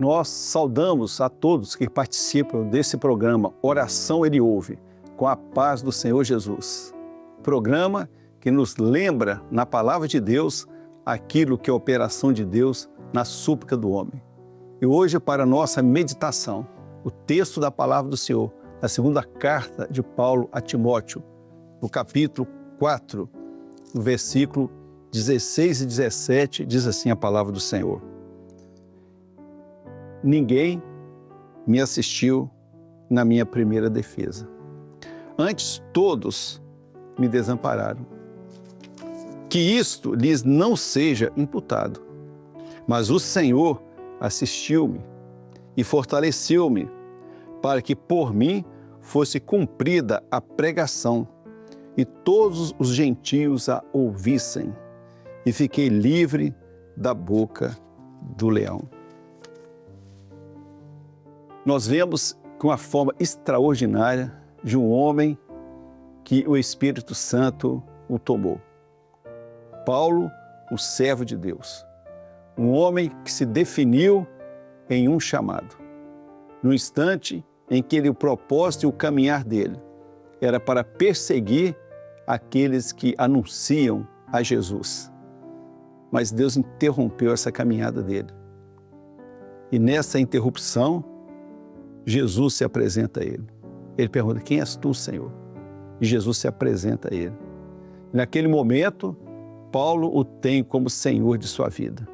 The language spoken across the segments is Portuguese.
Nós saudamos a todos que participam desse programa Oração Ele Ouve, com a paz do Senhor Jesus. Programa que nos lembra na palavra de Deus aquilo que é a operação de Deus na súplica do homem. E hoje, para nossa meditação, o texto da palavra do Senhor, na segunda carta de Paulo a Timóteo, no capítulo 4, no versículo 16 e 17, diz assim a palavra do Senhor. Ninguém me assistiu na minha primeira defesa. Antes, todos me desampararam. Que isto lhes não seja imputado. Mas o Senhor assistiu-me e fortaleceu-me, para que por mim fosse cumprida a pregação, e todos os gentios a ouvissem, e fiquei livre da boca do leão. Nós vemos com uma forma extraordinária de um homem que o Espírito Santo o tomou. Paulo, o servo de Deus. Um homem que se definiu em um chamado. No instante em que o propósito e o caminhar dele era para perseguir aqueles que anunciam a Jesus. Mas Deus interrompeu essa caminhada dele. E nessa interrupção, Jesus se apresenta a ele. Ele pergunta, quem és tu, Senhor? E Jesus se apresenta a ele. E naquele momento, Paulo o tem como Senhor de sua vida.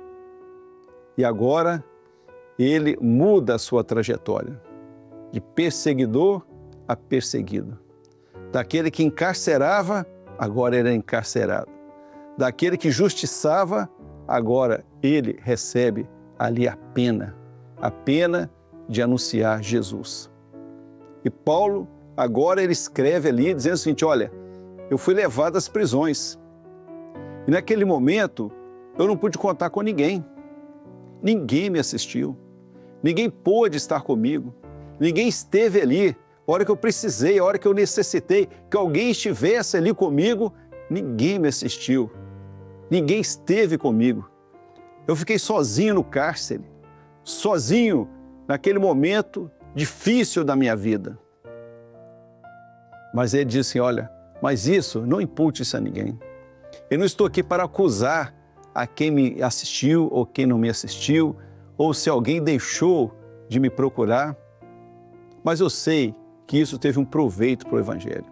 E agora, ele muda a sua trajetória, de perseguidor a perseguido. Daquele que encarcerava, agora ele é encarcerado. Daquele que justiçava, agora ele recebe ali a pena de anunciar Jesus. E Paulo, agora ele escreve ali, dizendo o seguinte, olha, eu fui levado às prisões. E naquele momento, eu não pude contar com ninguém. Ninguém me assistiu. Ninguém pôde estar comigo. Ninguém esteve ali. A hora que eu precisei, a hora que eu necessitei, que alguém estivesse ali comigo, ninguém me assistiu. Ninguém esteve comigo. Eu fiquei sozinho no cárcere. Sozinho naquele momento difícil da minha vida. Mas ele disse, olha, mas isso, não impute isso a ninguém. Eu não estou aqui para acusar a quem me assistiu ou quem não me assistiu, ou se alguém deixou de me procurar, mas eu sei que isso teve um proveito para o Evangelho.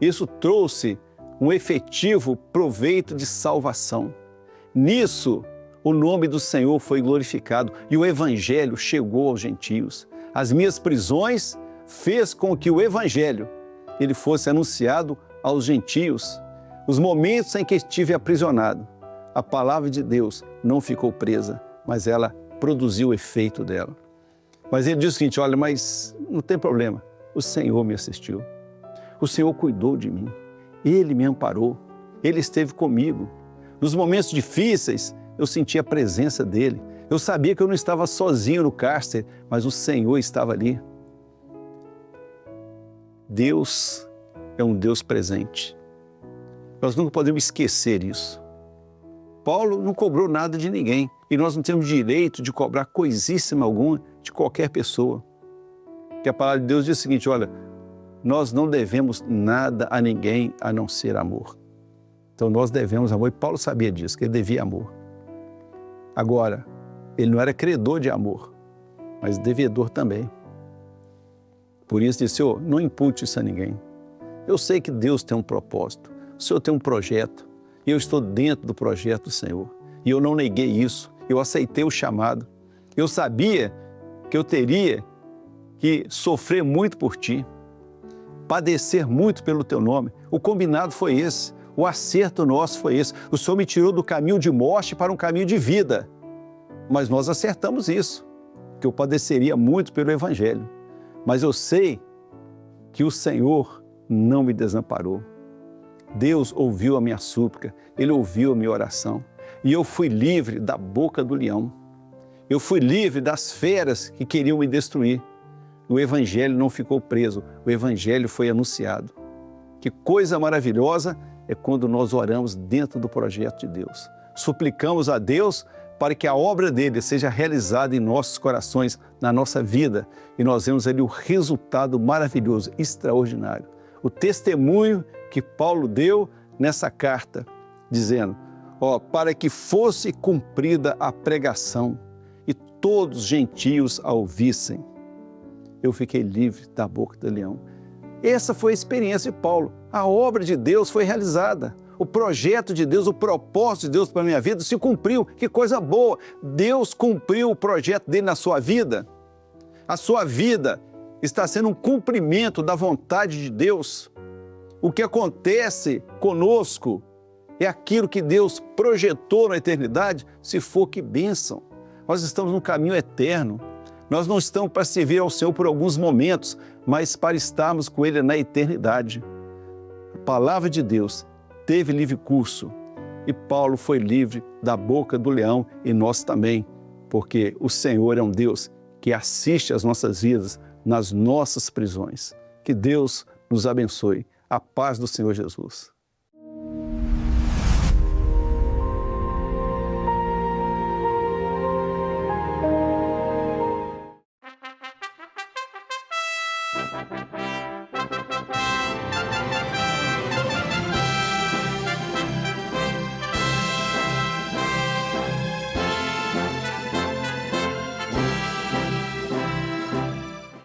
Isso trouxe um efetivo proveito de salvação. Nisso, o nome do Senhor foi glorificado e o Evangelho chegou aos gentios. As minhas prisões fez com que o Evangelho ele fosse anunciado aos gentios. Os momentos em que estive aprisionado, a palavra de Deus não ficou presa, mas ela produziu o efeito dela. Mas ele diz o seguinte, olha, mas não tem problema, o Senhor me assistiu, o Senhor cuidou de mim, Ele me amparou, Ele esteve comigo. Nos momentos difíceis, eu senti a presença dEle, eu sabia que eu não estava sozinho no cárcere, mas o Senhor estava ali. Deus é um Deus presente. Nós nunca podemos esquecer isso. Paulo não cobrou nada de ninguém e nós não temos direito de cobrar coisíssima alguma de qualquer pessoa. Porque a palavra de Deus diz o seguinte, olha, nós não devemos nada a ninguém a não ser amor. Então nós devemos amor e Paulo sabia disso, que ele devia amor. Agora, ele não era credor de amor, mas devedor também. Por isso disse, Senhor, não impute isso a ninguém. Eu sei que Deus tem um propósito, o Senhor tem um projeto, e eu estou dentro do projeto do Senhor. E eu não neguei isso, eu aceitei o chamado. Eu sabia que eu teria que sofrer muito por ti, padecer muito pelo teu nome. O combinado foi esse, o acerto nosso foi esse. O Senhor me tirou do caminho de morte para um caminho de vida. Mas nós acertamos isso, que eu padeceria muito pelo Evangelho. Mas eu sei que o Senhor não me desamparou. Deus ouviu a minha súplica, Ele ouviu a minha oração. E eu fui livre da boca do leão. Eu fui livre das feras que queriam me destruir. O Evangelho não ficou preso, o Evangelho foi anunciado. Que coisa maravilhosa é quando nós oramos dentro do projeto de Deus. Suplicamos a Deus para que a obra dele seja realizada em nossos corações, na nossa vida, e nós vemos ali o resultado maravilhoso, extraordinário. O testemunho que Paulo deu nessa carta, dizendo, para que fosse cumprida a pregação e todos os gentios a ouvissem, eu fiquei livre da boca do leão. Essa foi a experiência de Paulo. A obra de Deus foi realizada. O projeto de Deus, o propósito de Deus para a minha vida se cumpriu. Que coisa boa! Deus cumpriu o projeto dele na sua vida. A sua vida está sendo um cumprimento da vontade de Deus. O que acontece conosco é aquilo que Deus projetou na eternidade, se for que bênção. Nós estamos num caminho eterno. Nós não estamos para servir ao Senhor por alguns momentos, mas para estarmos com Ele na eternidade. A palavra de Deus teve livre curso e Paulo foi livre da boca do leão e nós também, porque o Senhor é um Deus que assiste às nossas vidas nas nossas prisões. Que Deus nos abençoe. A paz do Senhor Jesus.